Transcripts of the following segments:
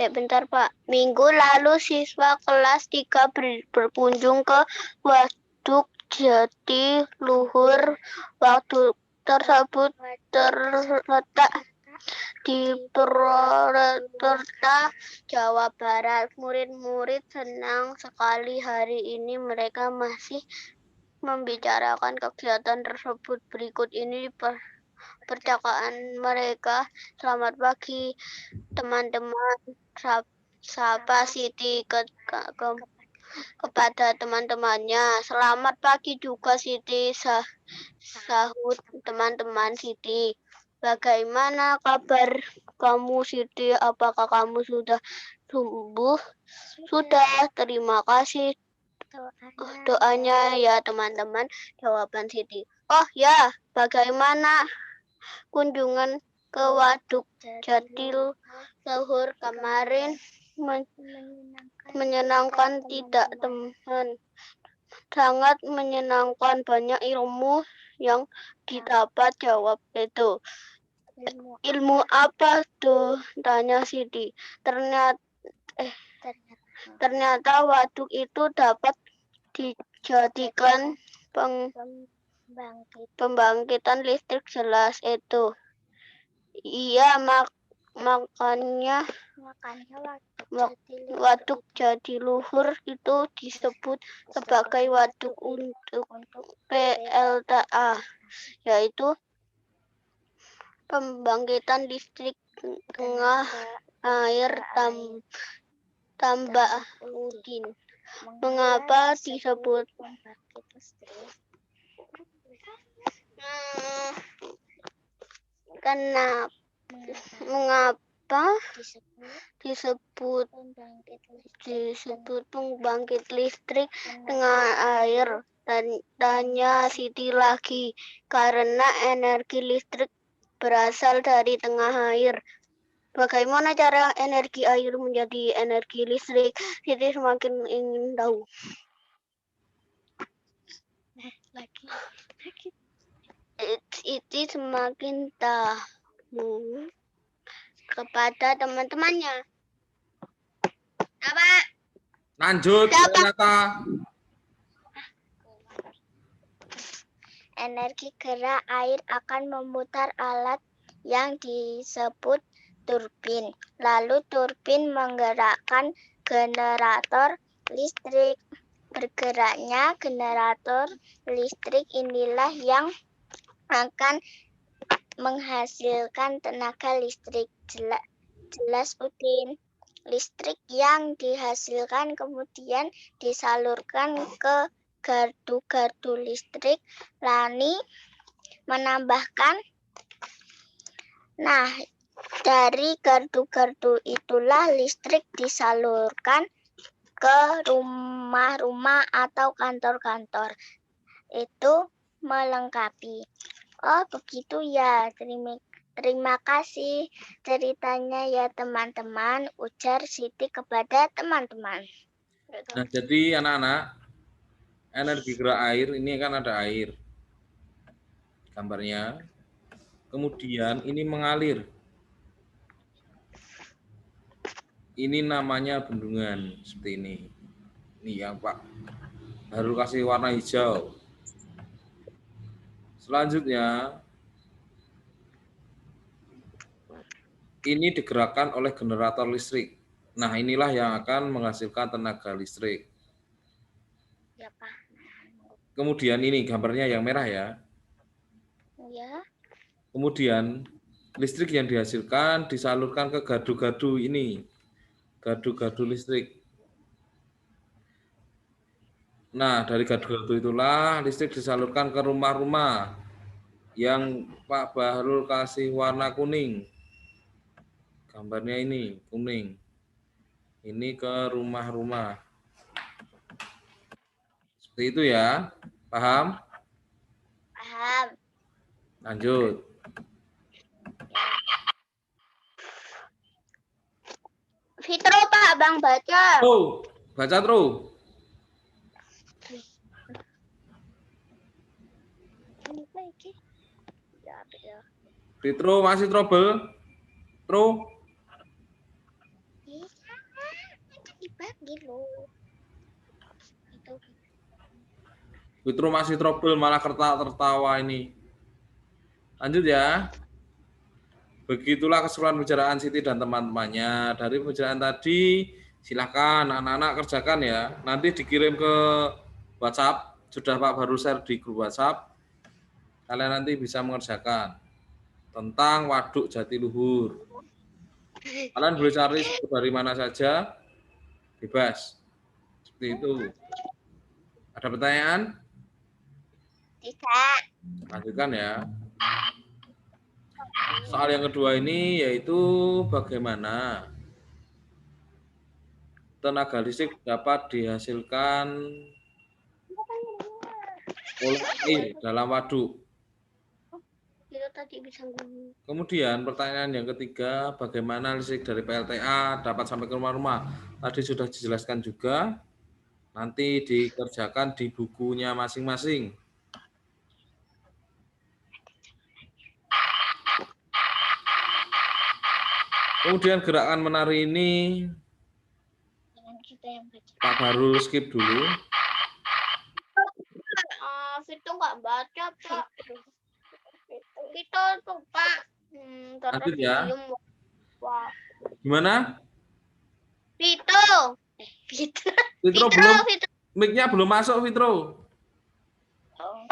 Bentar Pak. Minggu lalu siswa kelas 3 berkunjung ke Waduk Jatiluhur. Waduk tersebut terletak di Purwokerto, Jawa Barat. Murid-murid senang sekali hari ini mereka masih membicarakan kegiatan tersebut. Berikut ini percakapan mereka. Selamat pagi teman-teman, sapa Siti kepada teman-temannya. Selamat pagi juga Siti, sahut teman-teman Siti. Bagaimana kabar kamu Siti? Apakah kamu sudah sembuh? Sudah, terima kasih doanya ya teman-teman, jawaban Siti. Oh ya, bagaimana kunjungan ke Waduk Jatiluhur kemarin? Menyenangkan tidak teman? Sangat menyenangkan, banyak ilmu yang didapat, jawab itu. Ilmu apa tuh? Tanya Siti. Ternyata waduk itu dapat dijadikan pembangkitan listrik, jelas itu. Iya, makanya waduk Jatiluhur itu disebut sebagai waduk untuk PLTA, yaitu pembangkitan listrik tengah air tambah Udin. Mengapa disebut mengapa disebut pembangkit listrik tengah air? Tanya Siti lagi. Karena energi listrik berasal dari tengah air. Bagaimana cara energi air menjadi energi listrik? Siti semakin ingin tahu. Siti semakin tahu kepada teman-temannya. Apa? Lanjut, ternyata. Energi gerak air akan memutar alat yang disebut turbin. Lalu turbin menggerakkan generator listrik. Bergeraknya generator listrik inilah yang akan menghasilkan tenaga listrik. Jelas Udin. Listrik yang dihasilkan kemudian disalurkan ke gardu-gardu listrik. Lani menambahkan, nah dari gardu-gardu itulah listrik disalurkan ke rumah-rumah atau kantor-kantor. Itu melengkapi. Oh begitu ya, terima kasih ceritanya ya teman-teman, ujar Siti kepada teman-teman. Nah, jadi anak-anak, energi gerak air ini kan ada air gambarnya. Kemudian ini mengalir. Ini namanya bendungan seperti ini. Ini ya Pak, baru kasih warna hijau. Selanjutnya ini digerakkan oleh generator listrik. Nah, inilah yang akan menghasilkan tenaga listrik. Ya, Pak. Kemudian ini gambarnya yang merah ya. Ya. Kemudian listrik yang dihasilkan disalurkan ke gardu-gardu ini. Gardu-gardu listrik. Nah, dari gardu-gardu itulah listrik disalurkan ke rumah-rumah yang Pak Bahrul kasih warna kuning. Gambarnya ini kuning. Ini ke rumah-rumah. Seperti itu ya. Paham? Paham. Lanjut. Fitro Pak, Bang baca. Oh, baca terus. Fitro masih trouble? Tro? Gitu. Itu. Fitro masih trouble malah tertawa ini. Lanjut ya. Begitulah keseruan pembicaraan Siti dan teman-temannya. Dari pembicaraan tadi, silahkan anak-anak kerjakan ya. Nanti dikirim ke WhatsApp. Sudah Pak baru share di grup WhatsApp. Kalian nanti bisa mengerjakan tentang Waduk Jatiluhur. Kalian boleh cari dari mana saja, bebas. Seperti itu. Ada pertanyaan? Tidak. Lanjutkan ya. Soal yang kedua ini yaitu bagaimana tenaga listrik dapat dihasilkan oleh air dalam waduk. Kita tadi bisa ngomong. Kemudian pertanyaan yang ketiga, bagaimana listrik dari PLTA dapat sampai ke rumah-rumah? Tadi sudah dijelaskan juga, nanti dikerjakan di bukunya masing-masing. Kemudian gerakan menari ini, Kita yang baca. Pak Barul skip dulu. Vito nggak baca, Pak. Vito tuh, Pak. Lanjut ya. Diem. Wah. Gimana? Vito. Vito. Fitro belum, mic-nya belum masuk, Fitro. Oh.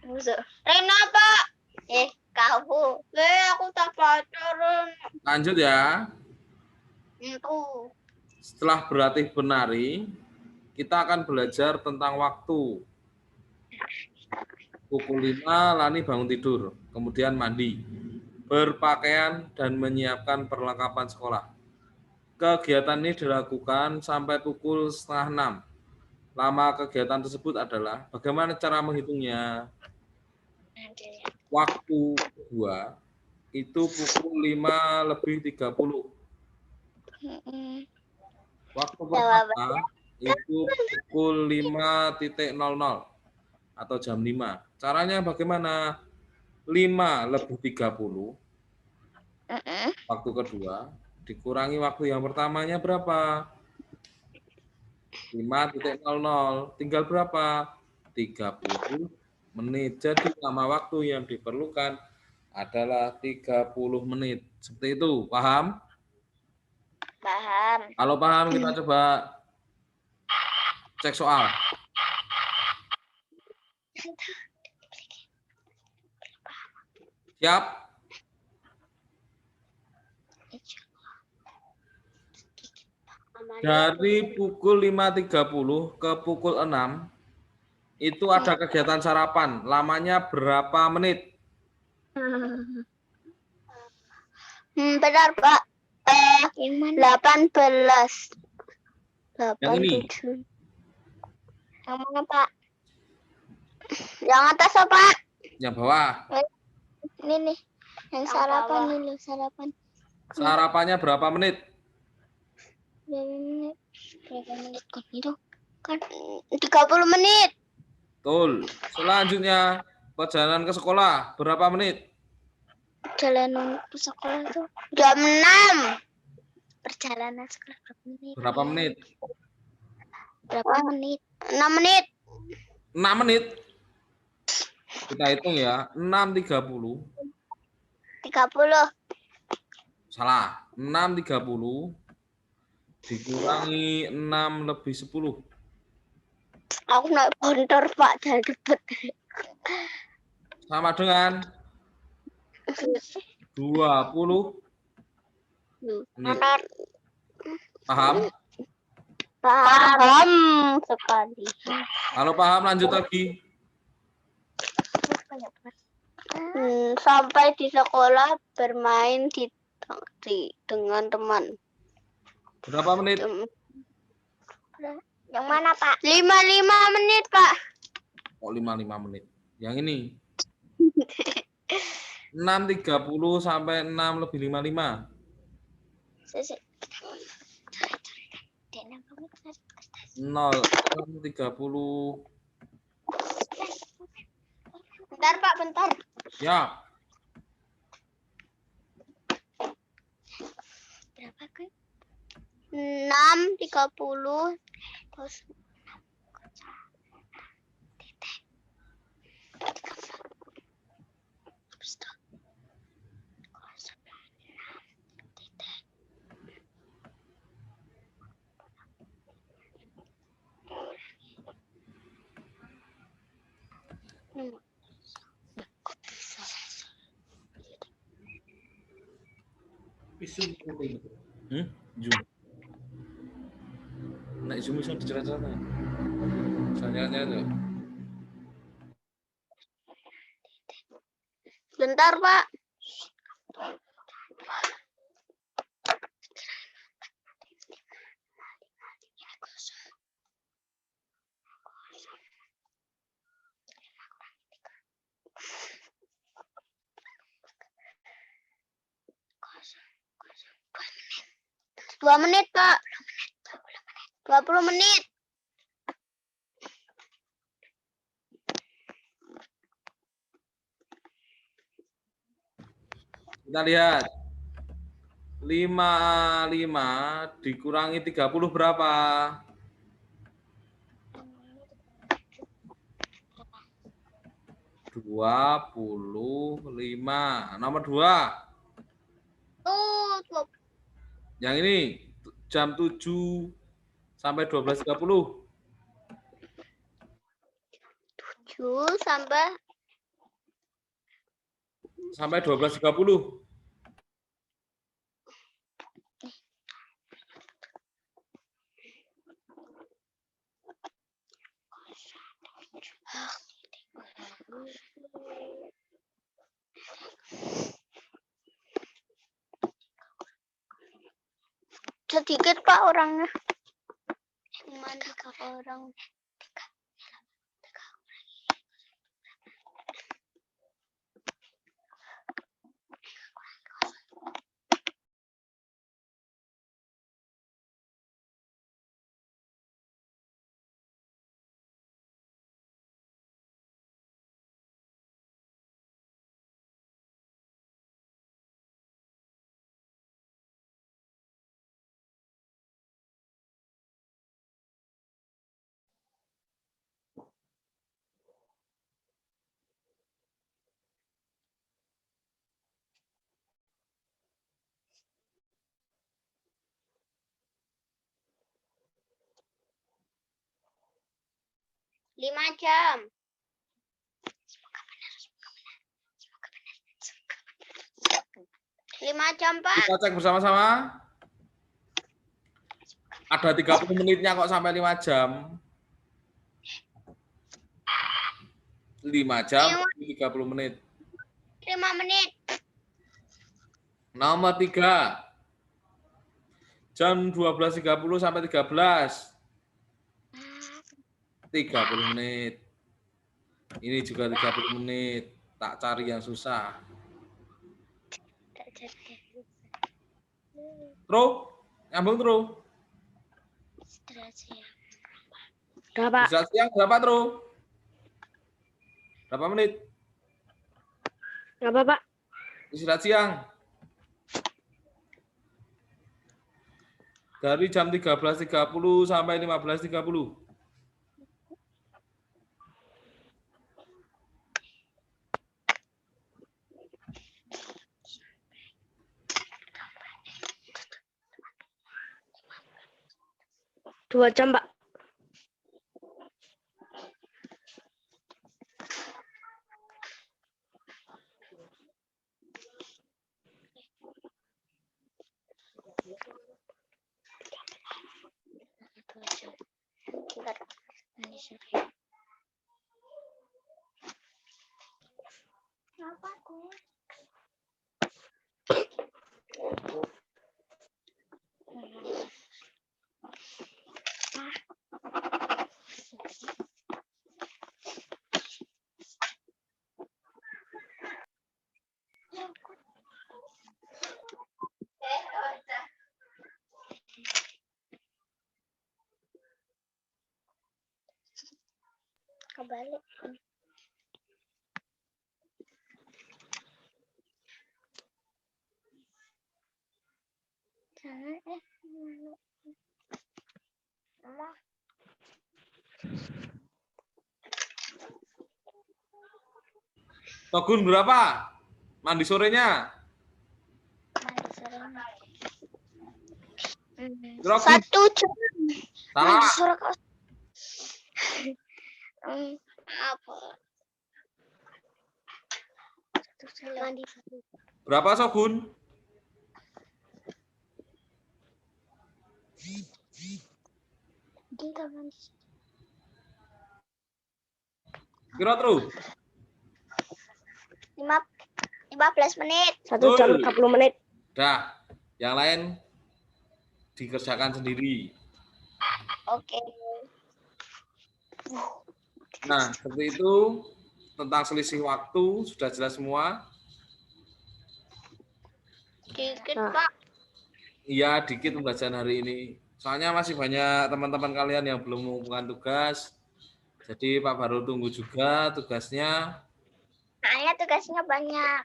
Masa. Rena, Pak. Kamu. Aku tak pacaran. Lanjut ya. Itu. Setelah berlatih menari, kita akan belajar tentang waktu. Pukul 5, Lani bangun tidur, kemudian mandi, berpakaian, dan menyiapkan perlengkapan sekolah. Kegiatan ini dilakukan sampai pukul 5:30. Lama kegiatan tersebut adalah bagaimana cara menghitungnya. Waktu kedua itu pukul 5:30. Waktu pertama itu pukul 5:00 atau jam 5. Caranya bagaimana? 5:30 waktu kedua dikurangi waktu yang pertamanya berapa? 5:00. Tinggal berapa? 30 menit. Jadi lama waktu yang diperlukan adalah 30 menit. Seperti itu, paham? Paham. Kalau paham kita coba cek soal. Siap? Dari pukul 5:30 ke pukul 6 itu ada kegiatan sarapan. Lamanya berapa menit? Benar, Pak. 18. Yang ini? 87. Yang mana, Pak? Yang atas apa? Yang bawah. Ini nih. Yang sarapan dulu, sarapan. Sarapannya berapa menit? Berapa menit kan itu? Kan 30 menit. Betul. Selanjutnya perjalanan ke sekolah berapa menit? Perjalanan ke sekolah itu jam 6. Perjalanan sekolah berapa menit? Berapa menit? Berapa menit? 6 menit. 6 menit. Kita hitung ya. 6:30. 30. Salah. 6:30 dikurangi 6 lebih 10. Aku naik motor, Pak, jangan ribet. Sama dengan 20 menit. Paham? Paham sekali. Kalau paham lanjut lagi. Sampai di sekolah bermain dengan teman. Berapa menit? Yang mana, Pak? 55 menit, Pak. Oh, 55 menit. Yang ini. 6:30 sampai 6:55. 6:30. Bentar, Pak, bentar. Ya. Berapa, kan? 6.30. Zoom. Nek Zoom bisa dicerita-cerita. Misalnya itu. Bentar, Pak. Dua menit, Pak. 20 menit. Kita lihat. 55 dikurangi 30 berapa? 25. Nomor 2. Tuh, Yang ini jam 7 sampai 12.30. 7 Sampai 12.30. sedikit, Pak, orangnya. Cuma 3 orang. Lima jam. 5 jam, Pak. Kita cek bersama-sama. Ada 30 menitnya kok sampai 5 jam. 5 jam 30 menit. 5 menit. Nomor 3. Jam 12.30 sampai 13. 30 menit. Ini juga 30 menit. Tak cari yang susah. Terus, nyambung terus. Berapa? Istirahat siang berapa terus? Berapa menit? Berapa, Pak? Istirahat siang. Dari jam 13.30 sampai 15.30. Dua jam, Pak. Kebalik. Sogun berapa? Mandi sorenya. Rogun. 1 jam. Salah. Apa? Mandi. Berapa Sogun? Kira terus. 15 menit. 1 jam 30 menit. Dah, yang lain dikerjakan sendiri. Oke. Nah, seperti itu tentang selisih waktu sudah jelas semua. Dikit, Nah. Pak. Iya, dikit pembelajaran hari ini. Soalnya masih banyak teman-teman kalian yang belum mengumpulkan tugas. Jadi Pak Baru tunggu juga tugasnya. Soalnya tugasnya banyak.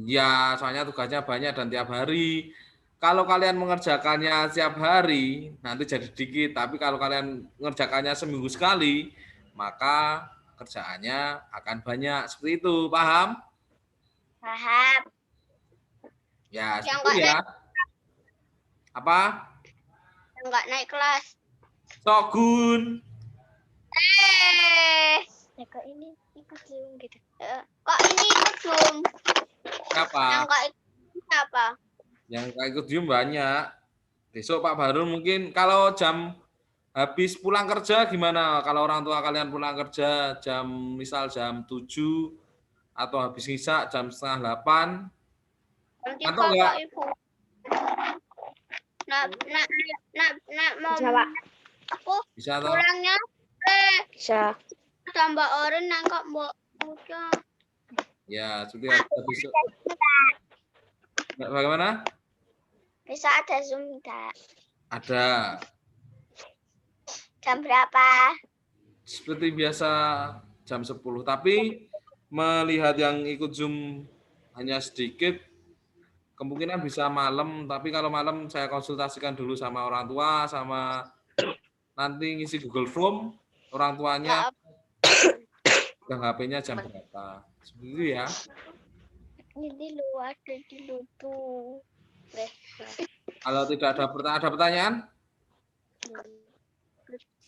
Ya, soalnya tugasnya banyak dan tiap hari. Kalau kalian mengerjakannya setiap hari, nanti jadi dikit. Tapi kalau kalian mengerjakannya seminggu sekali, maka kerjaannya akan banyak. Seperti itu, paham? Paham. Ya, Yang seperti ya. Apa? Enggak naik kelas. Sogun. Kok ini ikut Zoom gitu. Kok ini ikut Zoom? Siapa? Yang enggak ikut siapa? Yang ikut Zoom banyak. Besok Pak Baru mungkin kalau jam habis pulang kerja gimana? Kalau orang tua kalian pulang kerja misal jam 7 atau habis ngisa jam setengah 8. Nanti Atau kakak enggak? ibu. Nak mau Bisa, Pak. aku Bisa atau? pulangnya Bisa. tambah orang nangkap mbok udah. Ya, sudah besok. Bagaimana? Bisa ada Zoom enggak? Ada. Jam berapa? Seperti biasa jam 10. Tapi melihat yang ikut Zoom hanya sedikit, kemungkinan bisa malam. Tapi kalau malam saya konsultasikan dulu sama orang tua, sama nanti ngisi Google Form, orang tuanya pegang HP-nya jam berapa. Seperti itu ya. Ini di luar ada di lutu. Kalau tidak ada pertanyaan?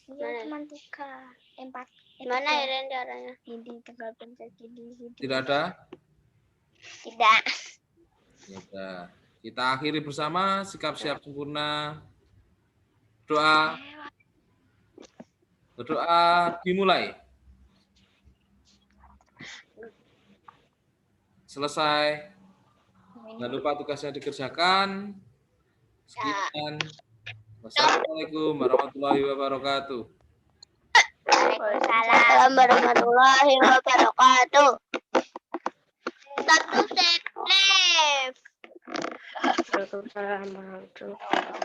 Iya, cuma 3, 4. Mana ya caranya? Ini tinggal pencet di sini. Tidak ada? Tidak. Ya udah. Kita akhiri bersama, sikap siap sempurna. Doa. Berdoa dimulai. Selesai. Jangan lupa tugasnya dikerjakan. Sekian. Wassalamualaikum warahmatullahi wabarakatuh. Waalaikumsalam warahmatullahi wabarakatuh. Satu set left. Waalaikumsalam warahmatullahi wabarakatuh.